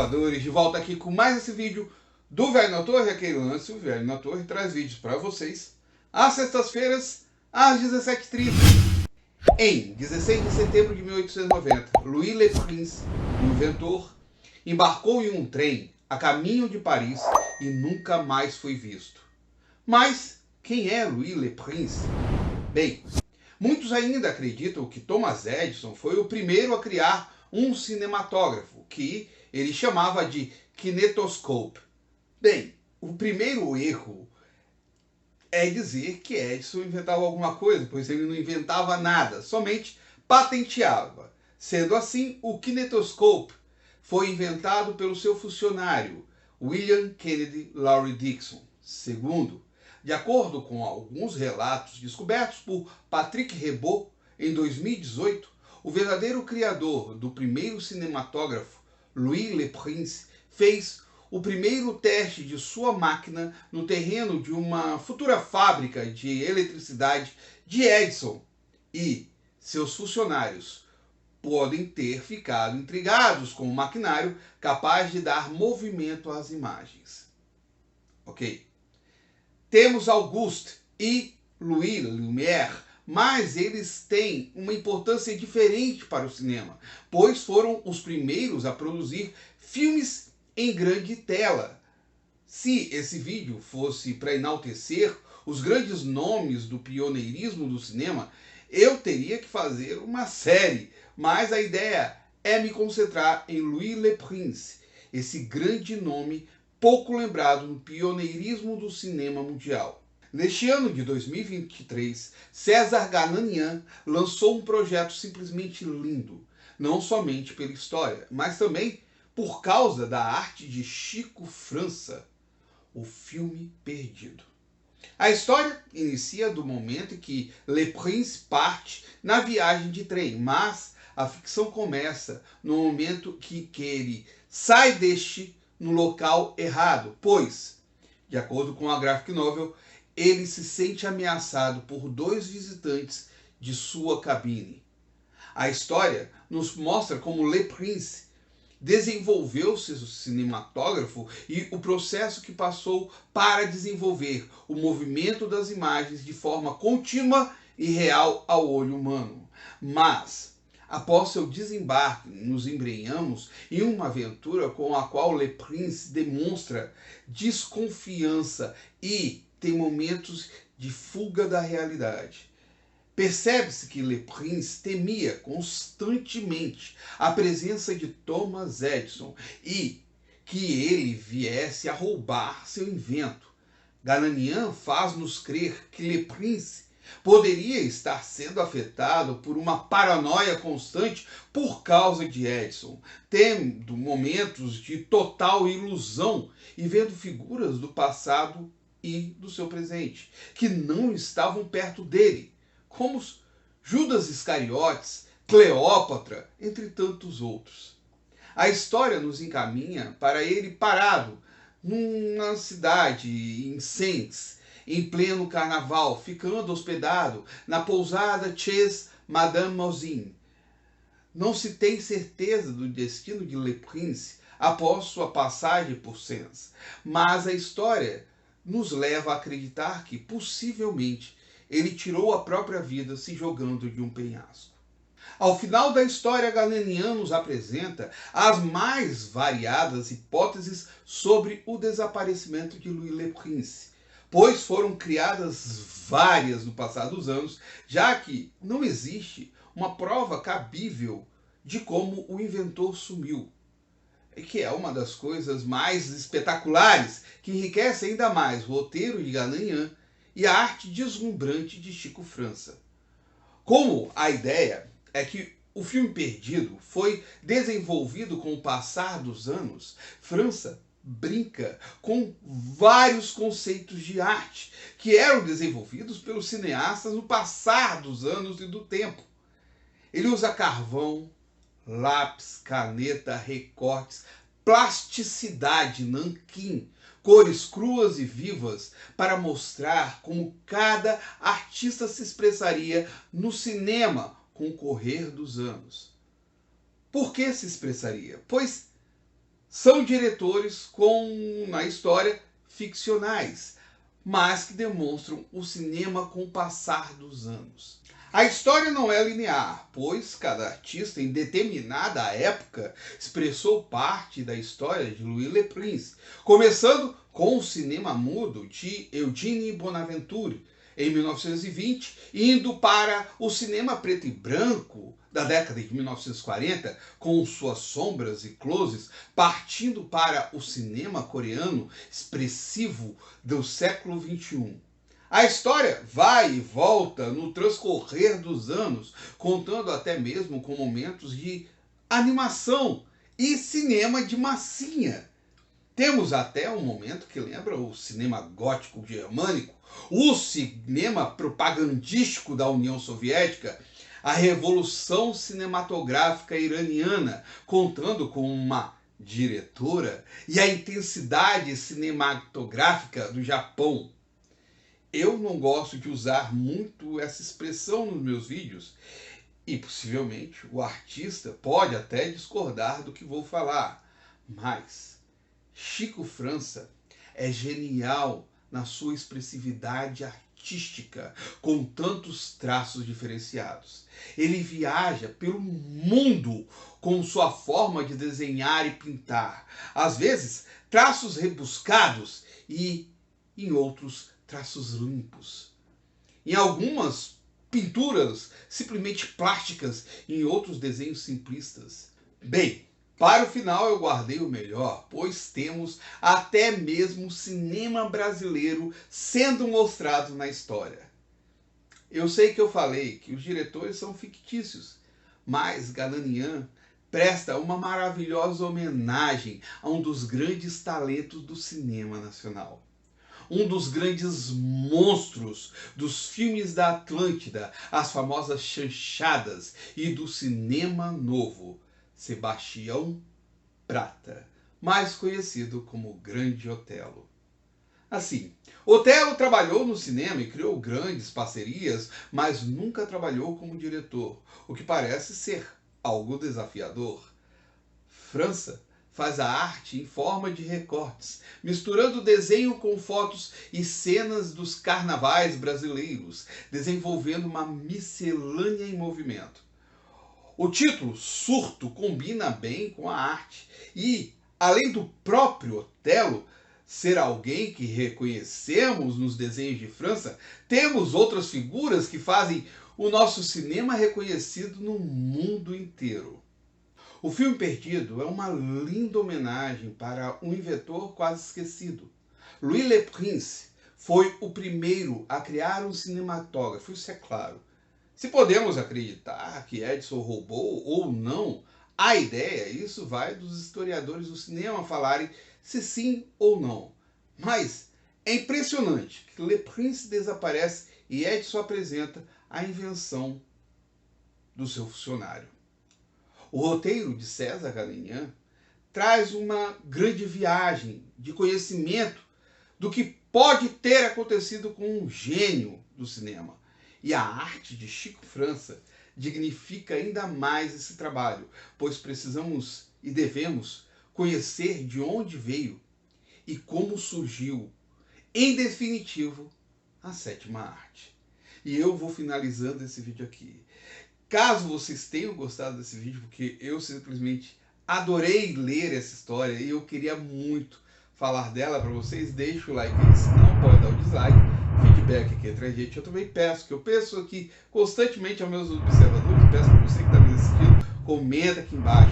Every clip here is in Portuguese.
cinefaladores, de volta aqui com mais esse vídeo do Velho na Torre, aquele lance. O Velho na Torre traz vídeos para vocês às sextas-feiras, às 17h30. Em 16 de setembro de 1890, Louis Le Prince, o inventor, embarcou em um trem a caminho de Paris e nunca mais foi visto. Mas quem é Louis Le Prince? Bem, muitos ainda acreditam que Thomas Edison foi o primeiro a criar um cinematógrafo, que ele chamava de kinetoscope. Bem, o primeiro erro é dizer que Edison inventava alguma coisa, pois ele não inventava nada, somente patenteava. Sendo assim, o kinetoscope foi inventado pelo seu funcionário, William Kennedy Lowry Dickson II. De acordo com alguns relatos descobertos por Patrick Rebaud em 2018, o verdadeiro criador do primeiro cinematógrafo, Louis Le Prince, fez o primeiro teste de sua máquina no terreno de uma futura fábrica de eletricidade de Edison, e seus funcionários podem ter ficado intrigados com o maquinário capaz de dar movimento às imagens. Ok? Temos Auguste e Louis Lumière, mas eles têm uma importância diferente para o cinema, pois foram os primeiros a produzir filmes em grande tela. Se esse vídeo fosse para enaltecer os grandes nomes do pioneirismo do cinema, eu teria que fazer uma série, mas a ideia é me concentrar em Louis Le Prince, esse grande nome pouco lembrado no pioneirismo do cinema mundial. Neste ano de 2023, César Gananian lançou um projeto simplesmente lindo, não somente pela história, mas também por causa da arte de Chico França, O Filme Perdido. A história inicia do momento em que Le Prince parte na viagem de trem, mas a ficção começa no momento que ele sai no local errado, pois, de acordo com a graphic novel, ele se sente ameaçado por dois visitantes de sua cabine. A história nos mostra como Le Prince desenvolveu seu cinematógrafo e o processo que passou para desenvolver o movimento das imagens de forma contínua e real ao olho humano. Mas, após seu desembarque, nos embrenhamos em uma aventura com a qual Le Prince demonstra desconfiança e tem momentos de fuga da realidade. Percebe-se que Le Prince temia constantemente a presença de Thomas Edison e que ele viesse a roubar seu invento. Gananian faz-nos crer que Le Prince poderia estar sendo afetado por uma paranoia constante por causa de Edison, tendo momentos de total ilusão e vendo figuras do passado e do seu presente, que não estavam perto dele, como Judas Iscariotes, Cleópatra, entre tantos outros. A história nos encaminha para ele parado numa cidade em Saintes, em pleno carnaval, ficando hospedado na pousada Chez Madame Mosin. Não se tem certeza do destino de Le Prince após sua passagem por Saintes, mas a história nos leva a acreditar que, possivelmente, ele tirou a própria vida se jogando de um penhasco. Ao final da história, Gananian nos apresenta as mais variadas hipóteses sobre o desaparecimento de Louis Le Prince, pois foram criadas várias no passar dos anos, já que não existe uma prova cabível de como o inventor sumiu, que é uma das coisas mais espetaculares que enriquece ainda mais o roteiro de Gananian e a arte deslumbrante de Chico França. Como a ideia é que o filme perdido foi desenvolvido com o passar dos anos, França brinca com vários conceitos de arte que eram desenvolvidos pelos cineastas no passar dos anos e do tempo. Ele usa carvão, lápis, caneta, recortes, plasticidade, nanquim, cores cruas e vivas para mostrar como cada artista se expressaria no cinema com o correr dos anos. Por que se expressaria? Pois são diretores na história ficcionais, mas que demonstram o cinema com o passar dos anos. A história não é linear, pois cada artista em determinada época expressou parte da história de Louis Le Prince, começando com o cinema mudo de Eugène Bonaventure, em 1920, indo para o cinema preto e branco da década de 1940, com suas sombras e closes, partindo para o cinema coreano expressivo do século XXI. A história vai e volta no transcorrer dos anos, contando até mesmo com momentos de animação e cinema de massinha. Temos até um momento que lembra o cinema gótico germânico, o cinema propagandístico da União Soviética, a revolução cinematográfica iraniana, contando com uma diretora, e a intensidade cinematográfica do Japão. Eu não gosto de usar muito essa expressão nos meus vídeos, e possivelmente o artista pode até discordar do que vou falar, mas Chico França é genial na sua expressividade artística, com tantos traços diferenciados. Ele viaja pelo mundo com sua forma de desenhar e pintar. Às vezes, traços rebuscados e, em outros, traços limpos. Em algumas pinturas simplesmente plásticas, em outros desenhos simplistas. Bem, para o final eu guardei o melhor, pois temos até mesmo o cinema brasileiro sendo mostrado na história. Eu sei que eu falei que os diretores são fictícios, mas Galanian presta uma maravilhosa homenagem a um dos grandes talentos do cinema nacional. Um dos grandes monstros dos filmes da Atlântida, as famosas chanchadas, e do cinema novo, Sebastião Prata, mais conhecido como Grande Otelo. Assim, Otelo trabalhou no cinema e criou grandes parcerias, mas nunca trabalhou como diretor, o que parece ser algo desafiador. França faz a arte em forma de recortes, misturando desenho com fotos e cenas dos carnavais brasileiros, desenvolvendo uma miscelânea em movimento. O título Surto combina bem com a arte e, além do próprio Otelo ser alguém que reconhecemos nos desenhos de França, temos outras figuras que fazem o nosso cinema reconhecido no mundo inteiro. O filme Perdido é uma linda homenagem para um inventor quase esquecido. Louis Le Prince foi o primeiro a criar um cinematógrafo, isso é claro. Se podemos acreditar que Edison roubou ou não a ideia, isso vai dos historiadores do cinema falarem se sim ou não. Mas é impressionante que Le Prince desaparece e Edison apresenta a invenção do seu funcionário. O roteiro de César Galanian traz uma grande viagem de conhecimento do que pode ter acontecido com um gênio do cinema. E a arte de Chico França dignifica ainda mais esse trabalho, pois precisamos e devemos conhecer de onde veio e como surgiu, em definitivo, a sétima arte. E eu vou finalizando esse vídeo aqui. Caso vocês tenham gostado desse vídeo, porque eu simplesmente adorei ler essa história e eu queria muito falar dela para vocês, deixa o like aí, se não pode dar o dislike, feedback aqui entre a gente. Eu também peço aqui constantemente aos meus observadores, peço para você que está me assistindo, comenta aqui embaixo,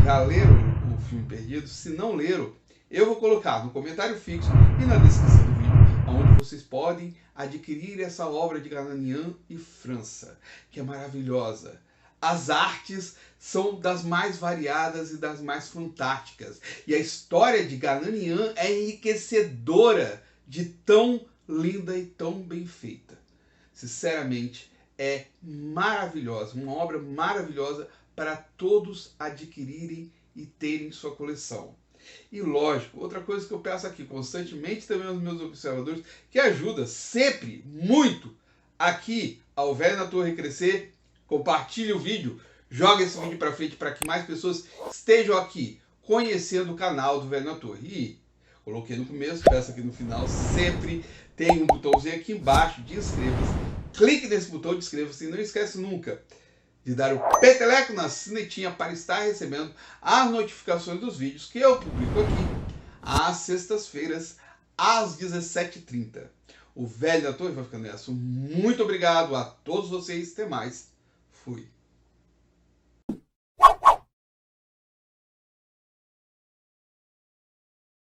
já leram o filme Perdido? Se não leram, eu vou colocar no comentário fixo e na descrição do vídeo, onde vocês podem adquirir essa obra de Galanian e França, que é maravilhosa. As artes são das mais variadas e das mais fantásticas. E a história de Galanian é enriquecedora de tão linda e tão bem feita. Sinceramente, é maravilhosa, uma obra maravilhosa para todos adquirirem e terem sua coleção. E lógico, outra coisa que eu peço aqui constantemente também aos meus observadores, que ajuda sempre muito aqui ao Velho na Torre crescer, compartilhe o vídeo, joga esse vídeo para frente para que mais pessoas estejam aqui conhecendo o canal do Velho na Torre. E coloquei no começo, peço aqui no final, sempre tem um botãozinho aqui embaixo de inscreva-se. Clique nesse botão de inscreva-se e não esquece nunca de dar o peteleco na sinetinha para estar recebendo as notificações dos vídeos que eu publico aqui às sextas-feiras, às 17h30. O Velho na Torre vai ficando nessa. Muito obrigado a todos vocês. Até mais. Fui.